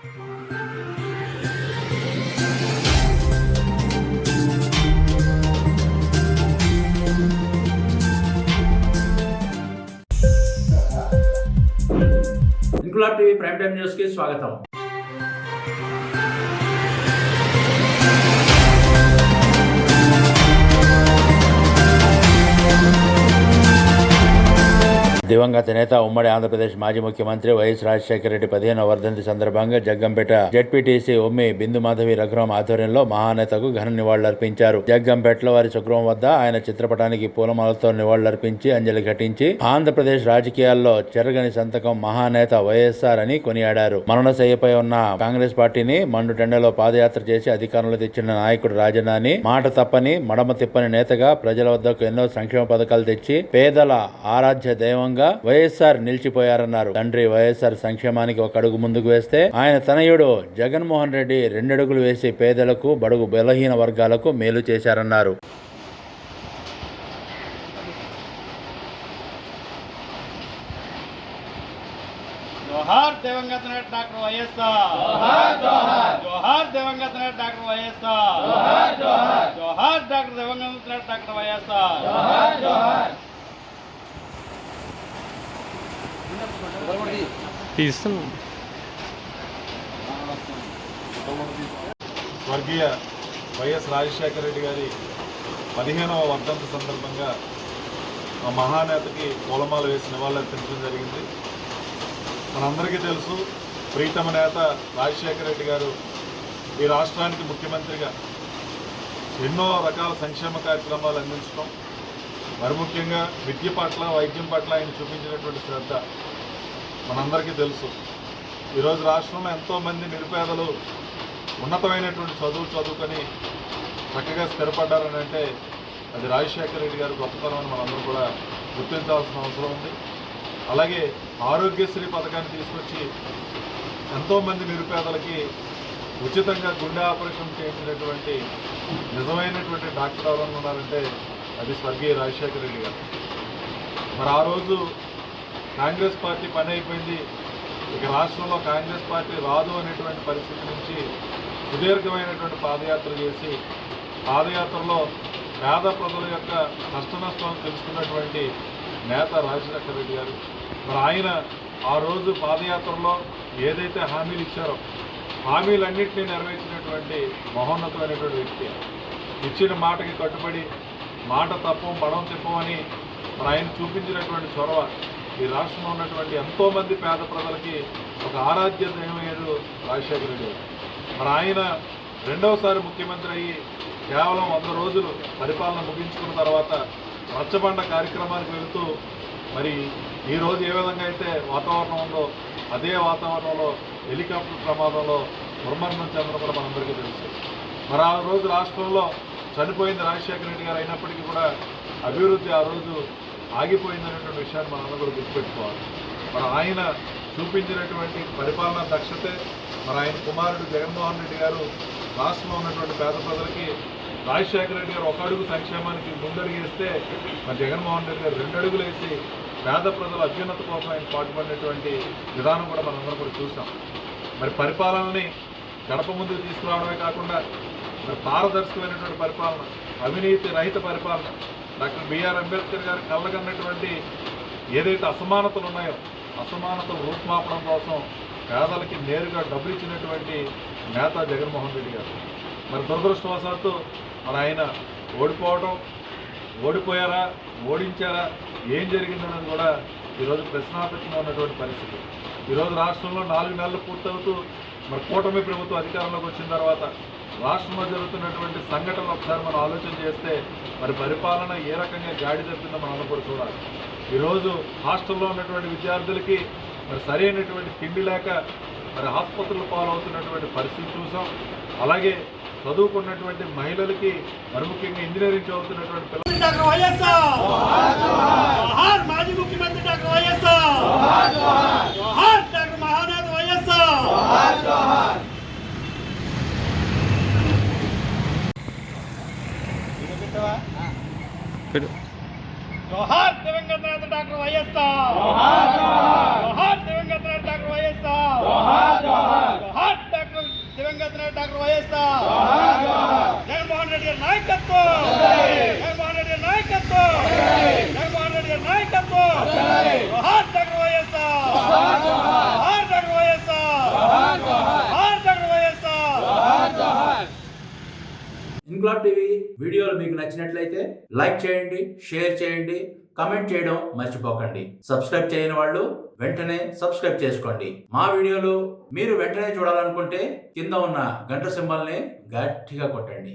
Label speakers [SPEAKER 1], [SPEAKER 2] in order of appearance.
[SPEAKER 1] Inquilab TV prime time news కి స్వాగతం. దివంగత నేత ఉమ్మడి ఆంధ్రప్రదేశ్ మాజీ ముఖ్యమంత్రి వైఎస్ రాజశేఖర రెడ్డి 15వ వర్ధంతి సందర్భంగా జగ్గంపేట జెడ్పీటీసీ ఉమ్మి బిందు మాధవి రఘురాం ఆధ్వర్యంలో మహానేతకు ఘన నివాళులర్పించారు. జగ్గంపేటలో వారి స్వగృహం వద్ద ఆయన చిత్రపటానికి పూలమాలతో నివాళులర్పించి అంజలి ఘటించి ఆంధ్రప్రదేశ్ రాజకీయాల్లో చెరగని సంతకం మహానేత వైఎస్ఆర్ అని కొనియాడారు. మరణశయ్యపై ఉన్న కాంగ్రెస్ పార్టీని మండుటెండలో పాదయాత్ర చేసి అధికారంలో తెచ్చిన నాయకుడు రాజన్న అని, మాట తప్పని మడమ తిప్పని నేతగా ప్రజల వద్దకు ఎన్నో సంక్షేమ పథకాలు తెచ్చి పేదల ఆరాధ్య దైవంగా వైఎస్ఆర్ నిలిచిపోయారన్నారు. తండ్రి వైఎస్ఆర్ సంక్షేమానికి ఒక అడుగు ముందుకు వేస్తే ఆయన తనయుడు జగన్మోహన్ రెడ్డి 2 అడుగులు వేసి పేదలకు, బడుగు బలహీన వర్గాలకు మేలు చేశారన్నారు.
[SPEAKER 2] జోహార్ దివంగత నేత డాక్టర్ వైఎస్ఆర్. జోహార్ జోహార్. జోహార్ దివంగత నేత డాక్టర్ వైఎస్ఆర్. జోహార్ జోహార్. జోహార్ డాక్టర్ దివంగత నేత డాక్టర్ వైఎస్ఆర్. జోహార్ జోహార్.
[SPEAKER 3] స్వర్గీయ వైఎస్ రాజశేఖర రెడ్డి గారి 15వ వర్ధంతి సందర్భంగా ఆ మహానేతకి పూలమాల వేసి నివాళులర్పించడం జరిగింది. మనందరికీ తెలుసు, ప్రీతమ నేత రాజశేఖర రెడ్డి గారు ఈ రాష్ట్రానికి ముఖ్యమంత్రిగా ఎన్నో రకాల సంక్షేమ కార్యక్రమాలు అందించడం, మరి ముఖ్యంగా విద్య పట్ల, వైద్యం పట్ల ఆయన చూపించినటువంటి శ్రద్ధ మనందరికీ తెలుసు. ఈరోజు రాష్ట్రంలో ఎంతోమంది నిరుపేదలు ఉన్నతమైనటువంటి చదువుకొని చక్కగా స్థిరపడ్డారని అంటే అది రాజశేఖర రెడ్డి గారు గొప్పతనం అని మనందరూ కూడా గుర్తించాల్సిన అవసరం ఉంది. అలాగే ఆరోగ్యశ్రీ పథకాన్ని తీసుకొచ్చి ఎంతోమంది నిరుపేదలకి ఉచితంగా గుండె ఆపరేషన్ చేయించినటువంటి నిజమైనటువంటి డాక్టర్ ఎవరన్నా ఉన్నారంటే అది స్వర్గీయ రాజశేఖర రెడ్డి గారు. మరి ఆ రోజు కాంగ్రెస్ పార్టీ పని అయిపోయింది, ఇక రాష్ట్రంలో కాంగ్రెస్ పార్టీ రాదు అనేటువంటి పరిస్థితి నుంచి సుదీర్ఘమైనటువంటి పాదయాత్ర చేసి పాదయాత్రలో పేద ప్రజల యొక్క కష్ట నష్టాలను తెలుసుకున్నటువంటి నేత రాజశేఖర రెడ్డి గారు. మరి ఆయన ఆ రోజు పాదయాత్రలో ఏదైతే హామీలు ఇచ్చారో హామీలన్నింటినీ నెరవేర్చినటువంటి మహోన్నతమైనటువంటి వ్యక్తి. ఇచ్చిన మాటకి కట్టుబడి మాట తప్పం పడం తిప్పమని మరి ఆయన చూపించినటువంటి చొరవ ఈ రాష్ట్రంలో ఉన్నటువంటి ఎంతోమంది పేద ప్రజలకి ఒక ఆరాధ్య దైవమయ్యాడు రాజశేఖర రెడ్డి గారు. మరి ఆయన 2వసారి ముఖ్యమంత్రి అయ్యి కేవలం 100 రోజులు పరిపాలన ముగించుకున్న తర్వాత రచ్చబండ కార్యక్రమానికి వెళుతూ మరి ఈరోజు ఏ విధంగా అయితే వాతావరణం ఉందో అదే వాతావరణంలో హెలికాప్టర్ ప్రమాదంలో దుర్మరణం చెందడం కూడా మనందరికీ తెలుసు. మరి ఆ రోజు రాష్ట్రంలో చనిపోయింది రాజశేఖర రెడ్డి గారు అయినప్పటికీ కూడా అభివృద్ధి ఆ రోజు ఆగిపోయిందనేటువంటి విషయాన్ని మనందరూ కూడా గుర్తుపెట్టుకోవాలి. మరి ఆయన చూపించినటువంటి పరిపాలనా దక్షతే మరి ఆయన కుమారుడు జగన్మోహన్ రెడ్డి గారు రాష్ట్రంలో ఉన్నటువంటి పేద ప్రజలకి రాజశేఖర రెడ్డి గారు 1 అడుగు సంక్షేమానికి ముందడుగేస్తే మరి జగన్మోహన్ రెడ్డి గారు 2 అడుగులు వేసి పేద ప్రజల అభ్యున్నత కోసం ఆయన పాటుపడినటువంటి విధానం కూడా మనందరం కూడా చూసాం. మరి పరిపాలనని గడప ముందుకు తీసుకురావడమే కాకుండా మరి పారదర్శకమైనటువంటి పరిపాలన, అవినీతి రహిత పరిపాలన, డాక్టర్ బిఆర్ అంబేద్కర్ గారు కళ్ళగన్నటువంటి ఏదైతే అసమానతలు ఉన్నాయో అసమానతలు రూపుమాపడం కోసం పేదలకి నేరుగా డబ్బులు ఇచ్చినటువంటి నేత జగన్మోహన్ రెడ్డి గారు. మరి దురదృష్టవశాత్తు మరి ఆయన ఓడిపోయారా, ఓడించారా, ఏం జరిగిందన్నది కూడా ఈరోజు ప్రశ్నార్థకంగా ఉన్నటువంటి పరిస్థితి. ఈరోజు రాష్ట్రంలో 4 నెలలు పూర్తవుతూ మరి కూటమి ప్రభుత్వం అధికారంలోకి వచ్చిన తర్వాత రాష్ట్రంలో జరుగుతున్నటువంటి సంఘటనలు ఒకసారి మనం ఆలోచన చేస్తే మరి పరిపాలన ఏ రకంగా గాడి తప్పిందో మనం కూడా చూడాలి. ఈరోజు హాస్టల్లో ఉన్నటువంటి విద్యార్థులకి మరి సరైనటువంటి తిండి లేక మరి ఆసుపత్రులు పాలవుతున్నటువంటి పరిస్థితి చూసాం. అలాగే చదువుకున్నటువంటి మహిళలకి మరి ముఖ్యంగా ఇంజనీరింగ్ చదువుతున్నటువంటి పిల్లలు
[SPEAKER 2] డాక్టర్ వైఎస్ఆర్. జోహార్ మాజీ ముఖ్యమంత్రి డాక్టర్ వైఎస్ఆర్. జోహార్ డాక్టర్ మహానేత వైఎస్ఆర్. జోహార్ దివంగత నేత డాక్టర్ వైఎస్ఆర్. జోహార్ దివంగత నేత డాక్టర్ వైఎస్ఆర్. జోహార్ నాయకత్వం జగన్మోహన్ రెడ్డి నాయకత్వం జగన్మోహన్ రెడ్డి నాయకత్వం జోహార్ డాక్టర్ వైఎస్ఆర్ జోహార్ డాక్టర్ వైఎస్ఆర్ జోహార్ డాక్టర్ వైఎస్ఆర్.
[SPEAKER 1] ఇంక్లాబ్ టీవీ వీడియోలు మీకు నచ్చినట్లయితే లైక్ చేయండి, షేర్ చేయండి, కమెంట్ చేయడం మర్చిపోకండి. సబ్స్క్రైబ్ చేయని వాళ్ళు వెంటనే సబ్స్క్రైబ్ చేసుకోండి. మా వీడియోలు మీరు వెంటనే చూడాలనుకుంటే కింద ఉన్న గంట సింబల్ని గట్టిగా కొట్టండి.